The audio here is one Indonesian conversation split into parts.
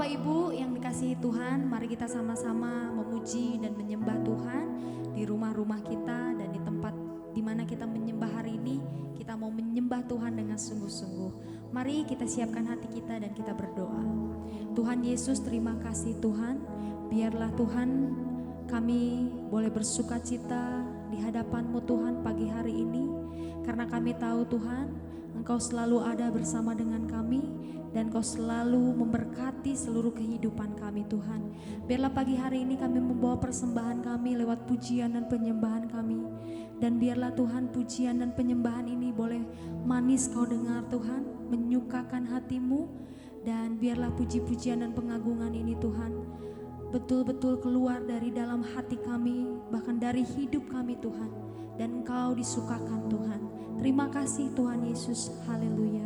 Ibu yang dikasihi Tuhan, mari kita sama-sama memuji dan menyembah Tuhan di rumah-rumah kita dan di tempat di mana kita menyembah hari ini. Kita mau menyembah Tuhan dengan sungguh-sungguh. Mari kita siapkan hati kita dan kita berdoa. Tuhan Yesus, terima kasih Tuhan. Biarlah Tuhan kami boleh bersuka cita di hadapan-Mu Tuhan pagi hari ini. Karena kami tahu Tuhan, Engkau selalu ada bersama dengan kami. Dan Kau selalu memberkati seluruh kehidupan kami Tuhan. Biarlah pagi hari ini kami membawa persembahan kami lewat pujian dan penyembahan kami. Dan biarlah Tuhan pujian dan penyembahan ini boleh manis Kau dengar Tuhan, menyukakan hati-Mu. Dan biarlah puji-pujian dan pengagungan ini Tuhan betul-betul keluar dari dalam hati kami, bahkan dari hidup kami Tuhan. Dan Engkau disukakan Tuhan. Terima kasih Tuhan Yesus, haleluya.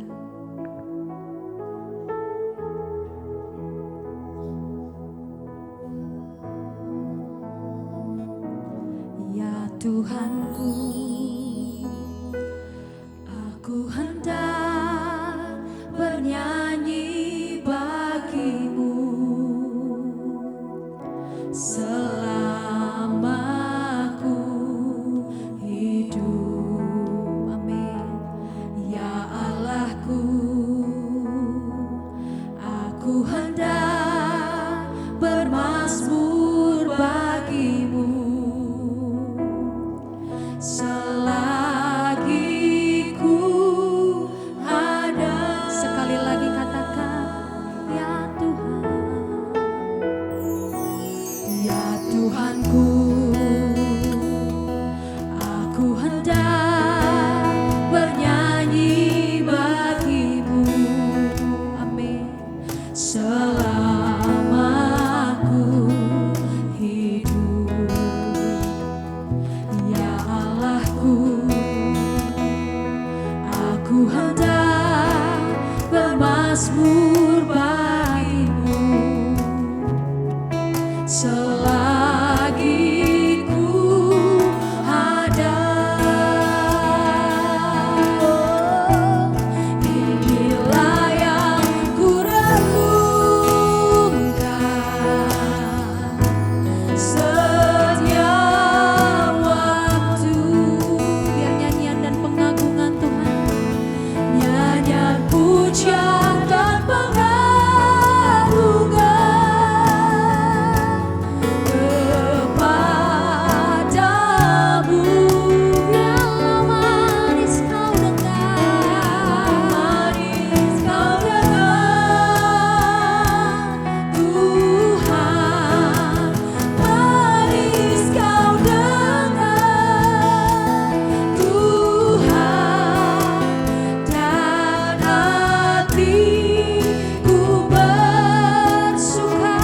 Tuhanku, aku hendak bernyanyi bagi-Mu selama aku hidup. Amin. Ya Allahku, aku hendak bermazmur bagi-Mu selagi ku ada. Sekali lagi katakan, ya Tuhan, ya Tuhanku, aku hendak bernyanyi bagi-Mu. Amin. Selama aku hidup, ya Allahku, aku hendak bermazmur bagi-Mu selagi ku ada. Inilah yang ku renungkan setiap waktu. Biar nyanyian dan pengagungan Tuhan, nyanyian pujian dan pengagungan kepadamu. Biarlah manis Kau dengar, manis Kau dengar Tuhan, manis Kau dengar Tuhan, dan hatiku bersuka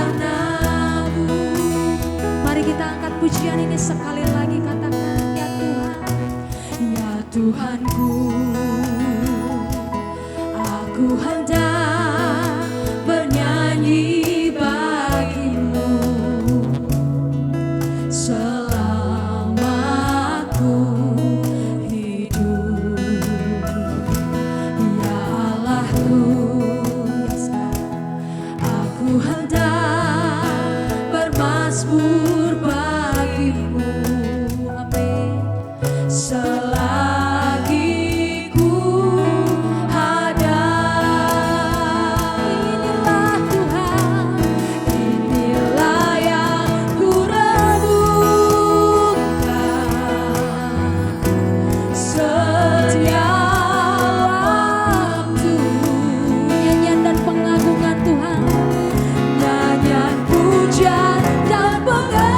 karena-Mu. Mari kita angkat pujian ini sekali lagi, katakan, ya Tuhan, ya Tuhanku, aku hendak bernyanyi bagi-Mu selama aku hidup. Ya Allahku, yes, aku hendak bermazmur bagi-Mu. Amin. Selagi ku ada. Inilah Tuhan, inilah yang ku renungkan setiap waktu. Nyanyian dan pengagungan Tuhan, nyanyian pujian dan pengagungan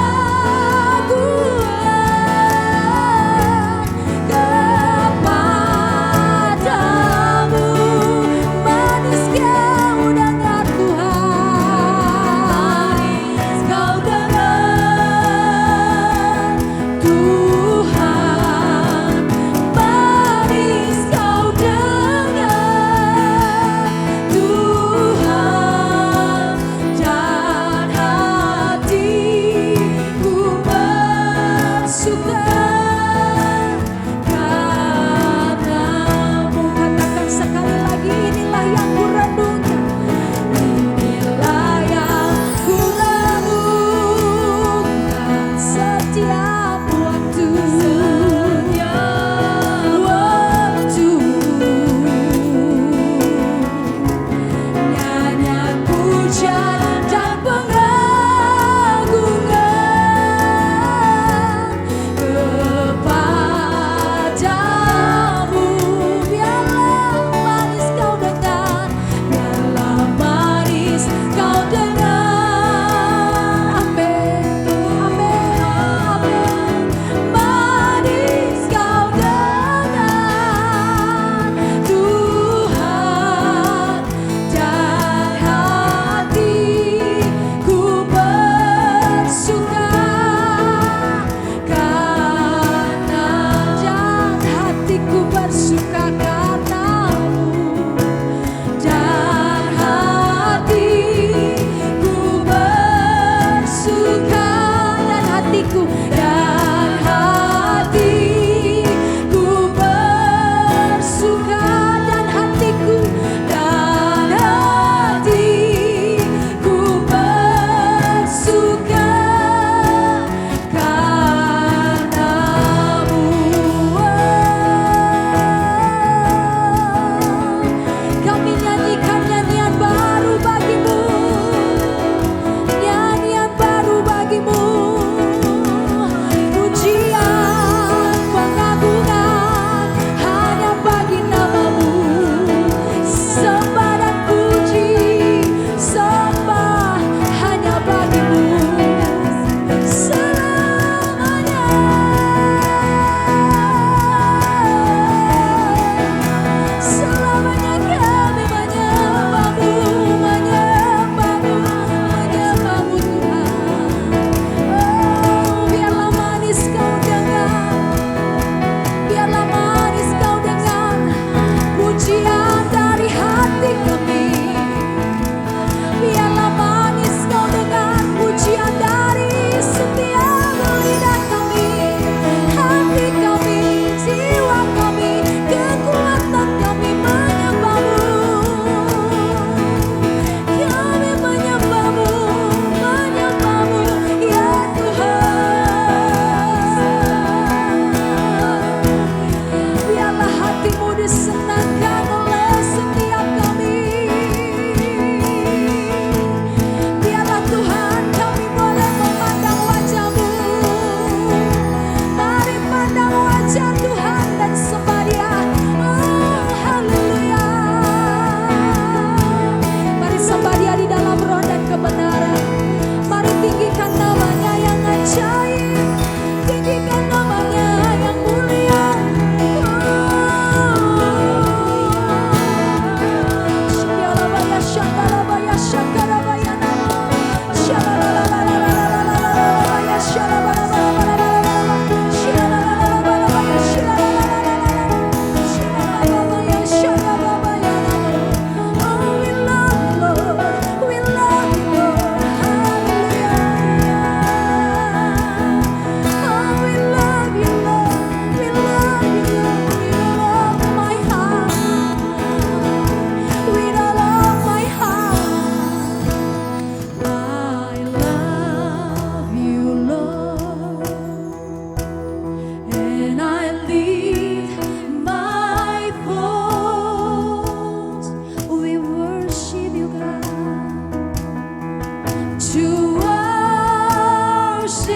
to worship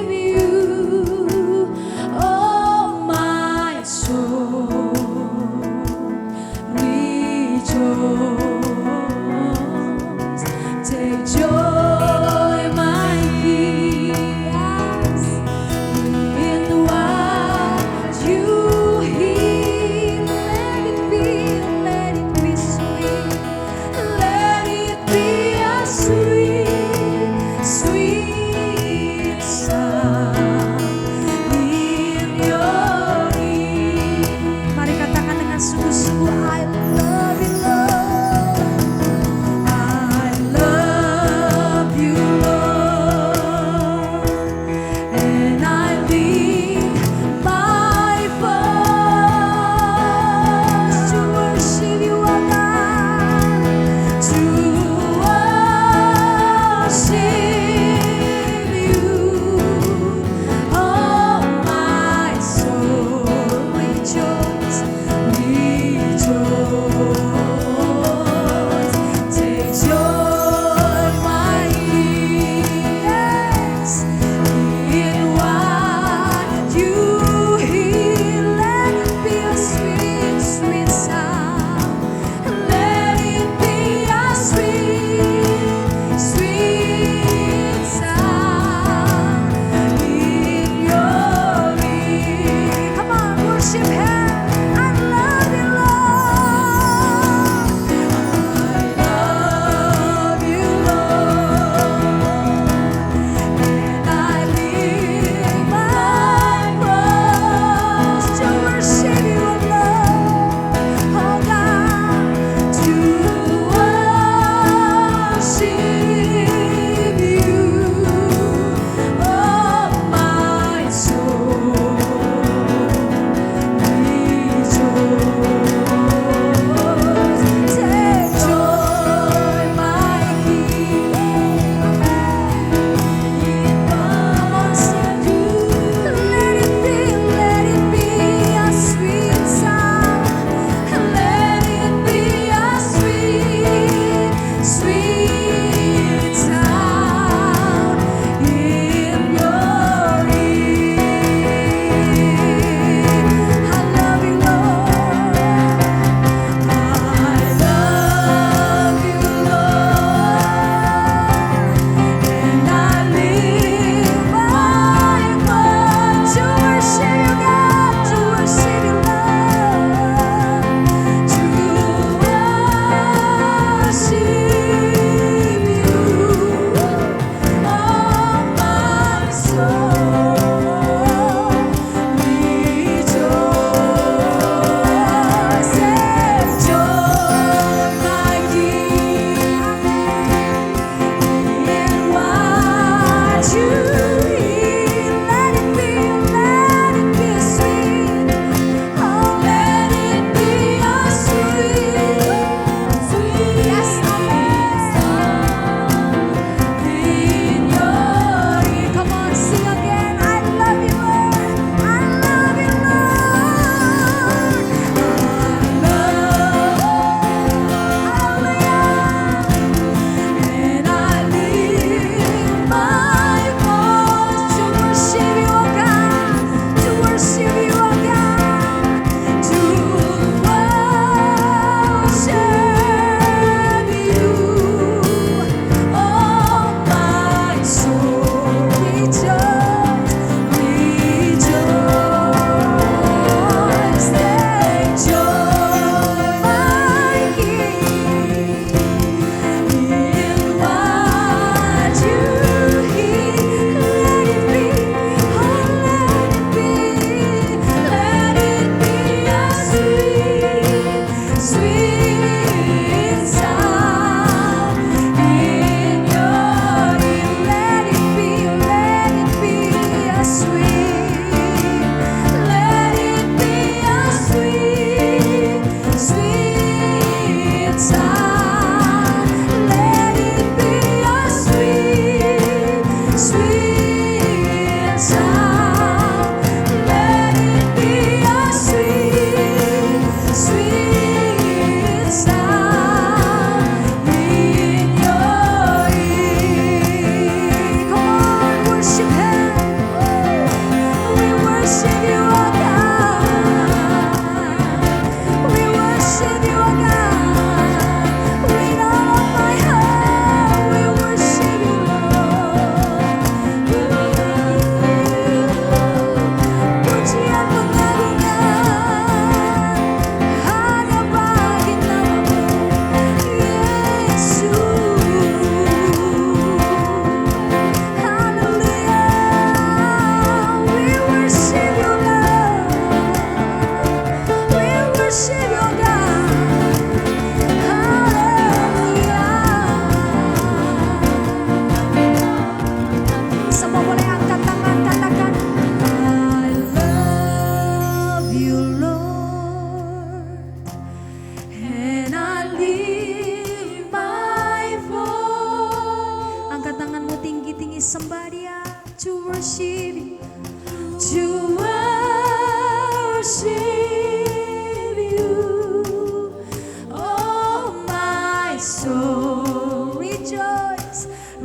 you, oh my soul, rejoice, take joy, my King, in what you hear. Let it be sweet, let it be a sweet, sweet sound in your ear. Mari katakan dengan sungguh-sungguh, I love you, Lord. I love you, Lord. And I lift my voice to worship you, oh God, to worship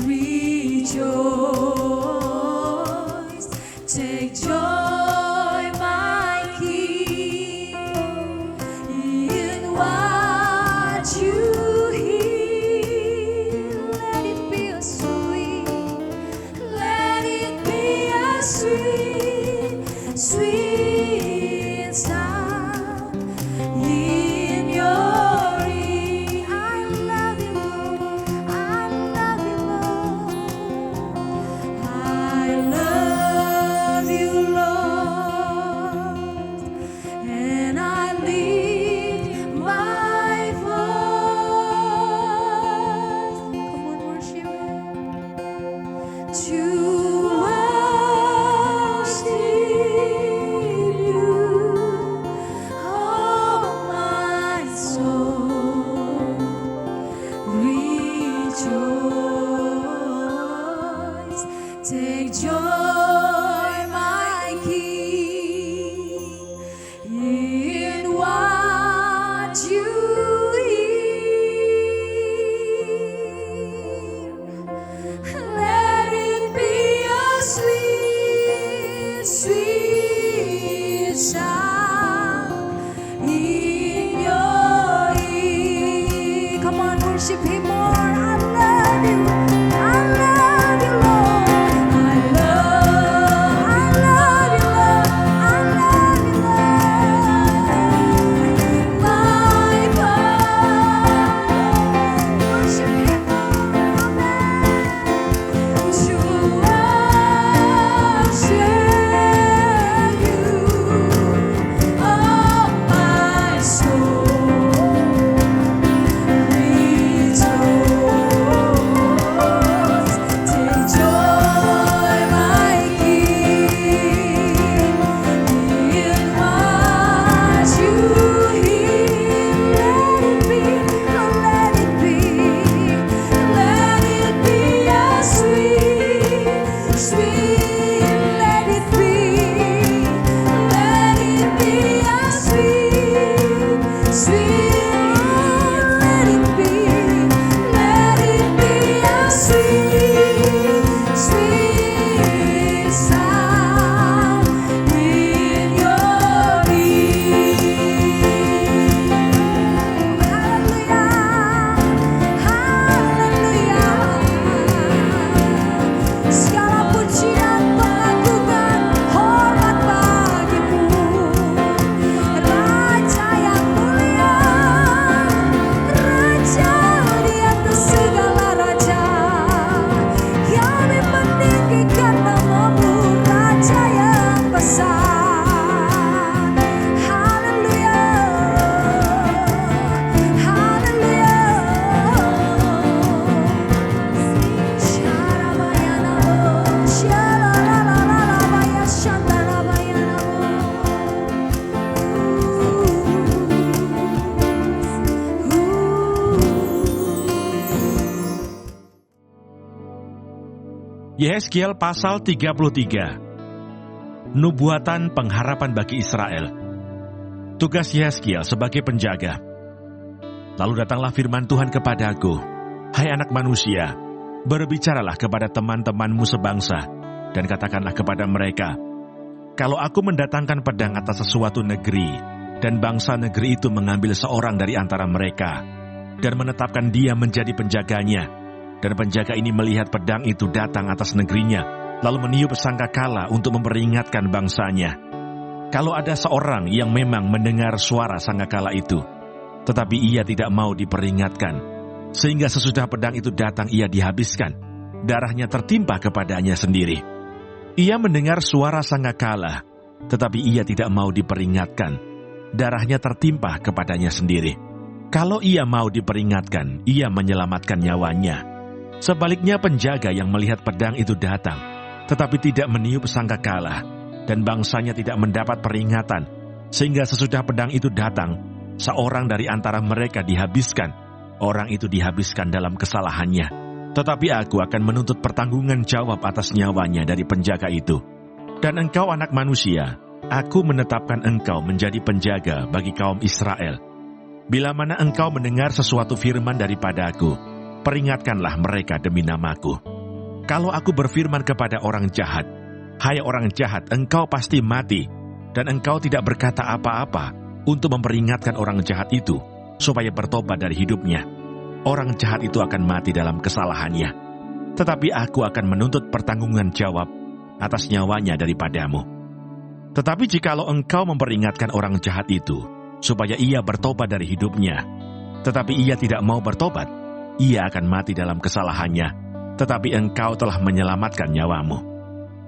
rejoice. Take joy, my King, in what you hear. Let it be a sweet, let it be a sweet, sweet sound in your ear. I love you, Lord. I love you, Lord. I love you, Lord. And I lift my voice. Come on, worship to worship you, oh my soul, rejoice. Take joy, my King, in what you hear. Let it be a sweet, sweet sound in your ear. Come on, worship Him more. I love you. I love you, Lord. I love you, Lord. I love you, Lord. My God, worship Him more. To worship you, oh my soul, rejoice. Take joy, my King, in what you hear. Let it be, let it be, let it be a sweet, sweet. Let it be a sweet, sweet. Let it be a sweet, sweet sound in your ear. Haleluya, haleluya. Segala pujian, pengagungan, hormat bagimu, Raja yang mulia, Raja di atas segala raja. Kami meninggikan namamu, Raja yang besar. Haleluya, haleluya. Sharabayanamo, shalalalalabaya, shandarabayanamo. Yehezkiel pasal 33. Nubuatan pengharapan bagi Israel. Tugas Yehezkiel sebagai penjaga. Lalu datanglah firman Tuhan kepadaku, "Hai anak manusia, berbicaralah kepada teman-temanmu sebangsa, dan katakanlah kepada mereka, kalau aku mendatangkan pedang atas sesuatu negeri, dan bangsa negeri itu mengambil seorang dari antara mereka, dan menetapkan dia menjadi penjaganya, dan penjaga ini melihat pedang itu datang atas negerinya, lalu meniup sangkakala untuk memperingatkan bangsanya. Kalau ada seorang yang memang mendengar suara sangkakala itu, tetapi ia tidak mau diperingatkan, sehingga sesudah pedang itu datang ia dihabiskan, darahnya tertimpa kepadanya sendiri. Ia mendengar suara sangkakala, tetapi ia tidak mau diperingatkan, darahnya tertimpa kepadanya sendiri. Kalau ia mau diperingatkan, ia menyelamatkan nyawanya. Sebaliknya penjaga yang melihat pedang itu datang, tetapi tidak meniup sangkakala, dan bangsanya tidak mendapat peringatan, sehingga sesudah pedang itu datang, seorang dari antara mereka dihabiskan, orang itu dihabiskan dalam kesalahannya. Tetapi aku akan menuntut pertanggungan jawab atas nyawanya dari penjaga itu. Dan engkau anak manusia, aku menetapkan engkau menjadi penjaga bagi kaum Israel. Bila mana engkau mendengar sesuatu firman daripadaku, peringatkanlah mereka demi namaku. Kalau aku berfirman kepada orang jahat, "Hai orang jahat, engkau pasti mati," dan engkau tidak berkata apa-apa untuk memperingatkan orang jahat itu supaya bertobat dari hidupnya, orang jahat itu akan mati dalam kesalahannya. Tetapi aku akan menuntut pertanggungan jawab atas nyawanya daripadamu. Tetapi jikalau engkau memperingatkan orang jahat itu supaya ia bertobat dari hidupnya, tetapi ia tidak mau bertobat, ia akan mati dalam kesalahannya, tetapi engkau telah menyelamatkan nyawamu.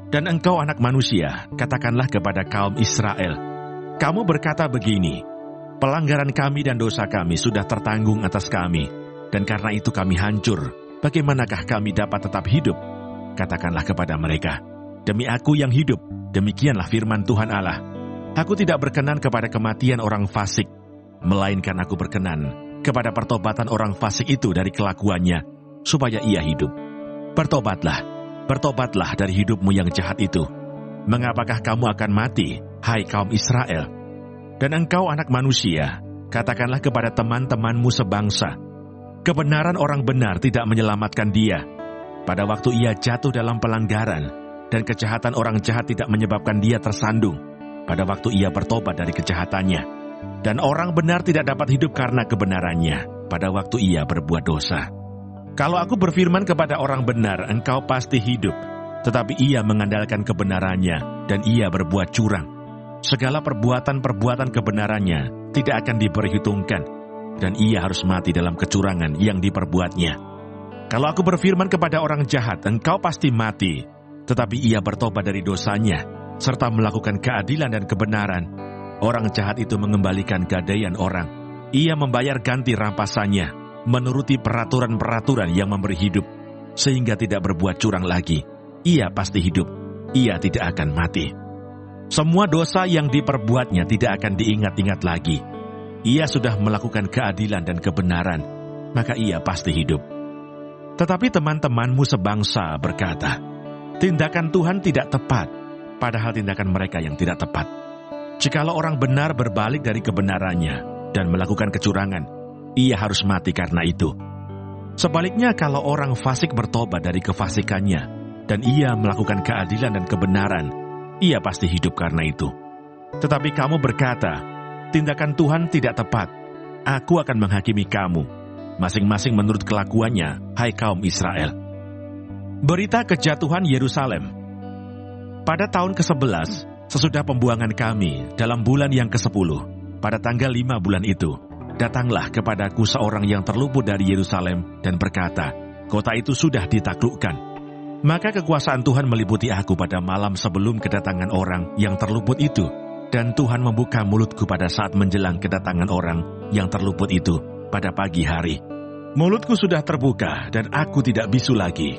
Dan engkau anak manusia, katakanlah kepada kaum Israel, kamu berkata begini, pelanggaran kami dan dosa kami sudah tertanggung atas kami, dan karena itu kami hancur. Bagaimanakah kami dapat tetap hidup? Katakanlah kepada mereka, demi aku yang hidup, demikianlah firman Tuhan Allah, aku tidak berkenan kepada kematian orang fasik, melainkan aku berkenan kepada pertobatan orang fasik itu dari kelakuannya, supaya ia hidup. Bertobatlah dari hidupmu yang jahat itu. Mengapakah kamu akan mati, hai kaum Israel? Dan engkau anak manusia, katakanlah kepada teman-temanmu sebangsa, kebenaran orang benar tidak menyelamatkan dia. Pada waktu ia jatuh dalam pelanggaran, dan kejahatan orang jahat tidak menyebabkan dia tersandung, pada waktu ia bertobat dari kejahatannya. Dan orang benar tidak dapat hidup karena kebenarannya, pada waktu ia berbuat dosa. Kalau aku berfirman kepada orang benar, engkau pasti hidup, tetapi ia mengandalkan kebenarannya, dan ia berbuat curang. Segala perbuatan-perbuatan kebenarannya tidak akan diperhitungkan, dan ia harus mati dalam kecurangan yang diperbuatnya. Kalau aku berfirman kepada orang jahat, engkau pasti mati, tetapi ia bertobat dari dosanya, serta melakukan keadilan dan kebenaran, orang jahat itu mengembalikan gadaian orang. Ia membayar ganti rampasannya, menuruti peraturan-peraturan yang memberi hidup, sehingga tidak berbuat curang lagi. Ia pasti hidup, ia tidak akan mati. Semua dosa yang diperbuatnya tidak akan diingat-ingat lagi. Ia sudah melakukan keadilan dan kebenaran, maka ia pasti hidup. Tetapi teman-temanmu sebangsa berkata, tindakan Tuhan tidak tepat, padahal tindakan mereka yang tidak tepat. Jikalau orang benar berbalik dari kebenarannya dan melakukan kecurangan, ia harus mati karena itu. Sebaliknya, kalau orang fasik bertobat dari kefasikannya, dan ia melakukan keadilan dan kebenaran, ia pasti hidup karena itu. Tetapi kamu berkata, tindakan Tuhan tidak tepat, aku akan menghakimi kamu, masing-masing menurut kelakuannya, hai kaum Israel. Berita kejatuhan Yerusalem. Pada tahun ke-11, sesudah pembuangan kami, dalam bulan yang ke-10, pada tanggal 5 bulan itu, datanglah kepadaku seorang yang terluput dari Yerusalem dan berkata, kota itu sudah ditaklukkan. Maka kekuasaan Tuhan meliputi aku pada malam sebelum kedatangan orang yang terluput itu, dan Tuhan membuka mulutku pada saat menjelang kedatangan orang yang terluput itu pada pagi hari. Mulutku sudah terbuka dan aku tidak bisu lagi.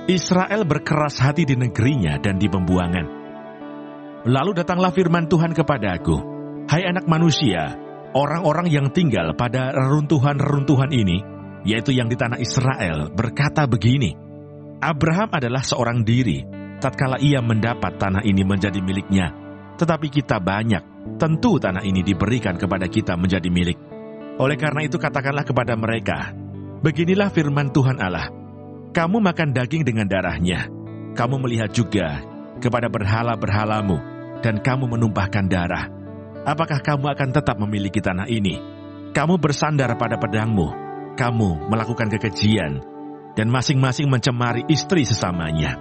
Israel berkeras hati di negerinya dan di pembuangan. Lalu datanglah firman Tuhan kepadaku, hai anak manusia, orang-orang yang tinggal pada reruntuhan-reruntuhan ini, yaitu yang di tanah Israel, berkata begini, Abraham adalah seorang diri, tatkala ia mendapat tanah ini menjadi miliknya. Tetapi kita banyak, tentu tanah ini diberikan kepada kita menjadi milik. Oleh karena itu katakanlah kepada mereka, beginilah firman Tuhan Allah, kamu makan daging dengan darahnya, kamu melihat juga kepada berhala-berhalamu, dan kamu menumpahkan darah. Apakah kamu akan tetap memiliki tanah ini? Kamu bersandar pada pedangmu, kamu melakukan kekejian, dan masing-masing mencemari istri sesamanya.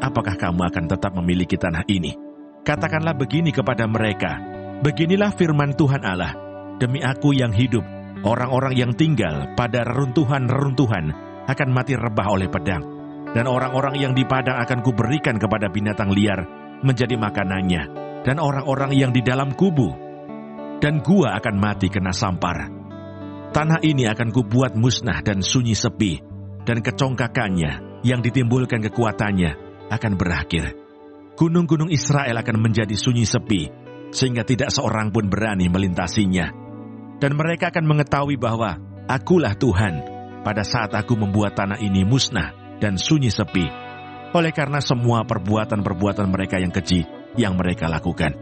Apakah kamu akan tetap memiliki tanah ini? Katakanlah begini kepada mereka, beginilah firman Tuhan Allah, demi aku yang hidup, orang-orang yang tinggal pada reruntuhan-reruntuhan akan mati rebah oleh pedang, dan orang-orang yang di padang akan kuberikan kepada binatang liar menjadi makanannya, dan orang-orang yang di dalam kubu dan gua akan mati kena sampar. Tanah ini akan kubuat musnah dan sunyi sepi, dan kecongkakannya yang ditimbulkan kekuatannya akan berakhir. Gunung-gunung Israel akan menjadi sunyi sepi, sehingga tidak seorang pun berani melintasinya. Dan mereka akan mengetahui bahwa akulah Tuhan, pada saat aku membuat tanah ini musnah dan sunyi sepi, oleh karena semua perbuatan-perbuatan mereka yang keji yang mereka lakukan.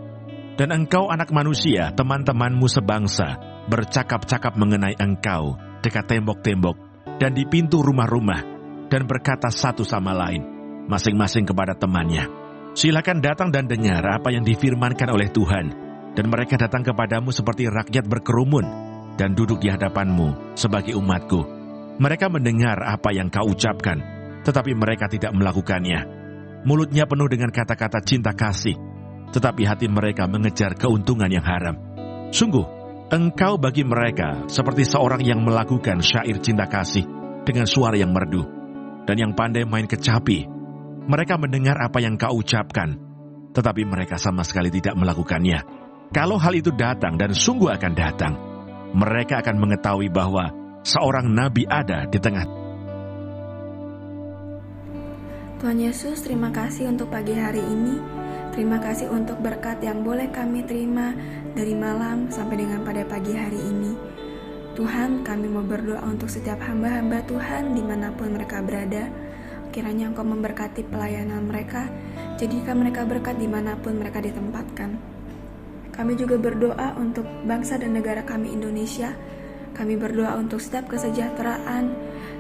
Dan engkau anak manusia, teman-temanmu sebangsa, bercakap-cakap mengenai engkau dekat tembok-tembok dan di pintu rumah-rumah. dan berkata satu sama lain, masing-masing kepada temannya, "Silakan datang dan dengar apa yang difirmankan oleh Tuhan." Dan mereka datang kepadamu seperti rakyat berkerumun dan duduk di hadapanmu sebagai umatku. Mereka mendengar apa yang kau ucapkan, tetapi mereka tidak melakukannya. Mulutnya penuh dengan kata-kata cinta kasih, tetapi hati mereka mengejar keuntungan yang haram. Sungguh, engkau bagi mereka seperti seorang yang melakukan syair cinta kasih dengan suara yang merdu, dan yang pandai main kecapi. Mereka mendengar apa yang kau ucapkan, tetapi mereka sama sekali tidak melakukannya. Kalau hal itu datang dan sungguh akan datang, mereka akan mengetahui bahwa seorang nabi ada di tengah. Tuhan Yesus, terima kasih untuk pagi hari ini. Terima kasih untuk berkat yang boleh kami terima dari malam sampai dengan pada pagi hari ini. Tuhan, kami mau berdoa untuk setiap hamba-hamba Tuhan dimanapun mereka berada. Kiranya Engkau memberkati pelayanan mereka, jadikan mereka berkat dimanapun mereka ditempatkan. Kami juga berdoa untuk bangsa dan negara kami Indonesia. Kami berdoa untuk setiap kesejahteraan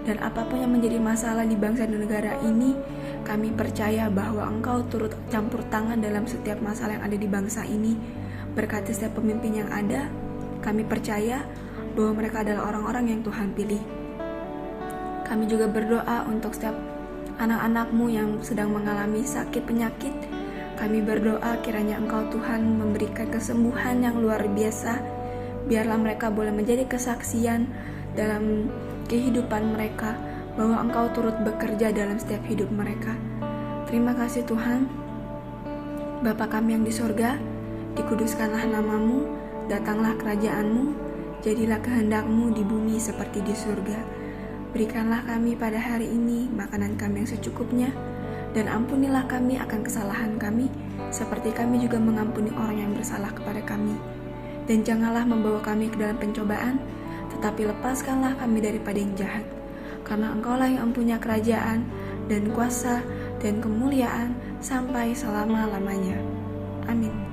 dan apapun yang menjadi masalah di bangsa dan negara ini. Kami percaya bahwa Engkau turut campur tangan dalam setiap masalah yang ada di bangsa ini. Berkati setiap pemimpin yang ada. Kami percaya bahwa mereka adalah orang-orang yang Tuhan pilih. Kami juga berdoa untuk setiap anak-anak-Mu yang sedang mengalami sakit penyakit. Kami berdoa kiranya Engkau Tuhan memberikan kesembuhan yang luar biasa. Biarlah mereka boleh menjadi kesaksian dalam kehidupan mereka, bahwa Engkau turut bekerja dalam setiap hidup mereka. Terima kasih Tuhan. Bapa kami yang di sorga, dikuduskanlah nama-Mu, datanglah kerajaan-Mu, jadilah kehendak-Mu di bumi seperti di surga. Berikanlah kami pada hari ini makanan kami yang secukupnya, dan ampunilah kami akan kesalahan kami, seperti kami juga mengampuni orang yang bersalah kepada kami. Dan janganlah membawa kami ke dalam pencobaan, tetapi lepaskanlah kami daripada yang jahat. Karena Engkaulah yang mempunyai kerajaan dan kuasa dan kemuliaan sampai selama-lamanya. Amin.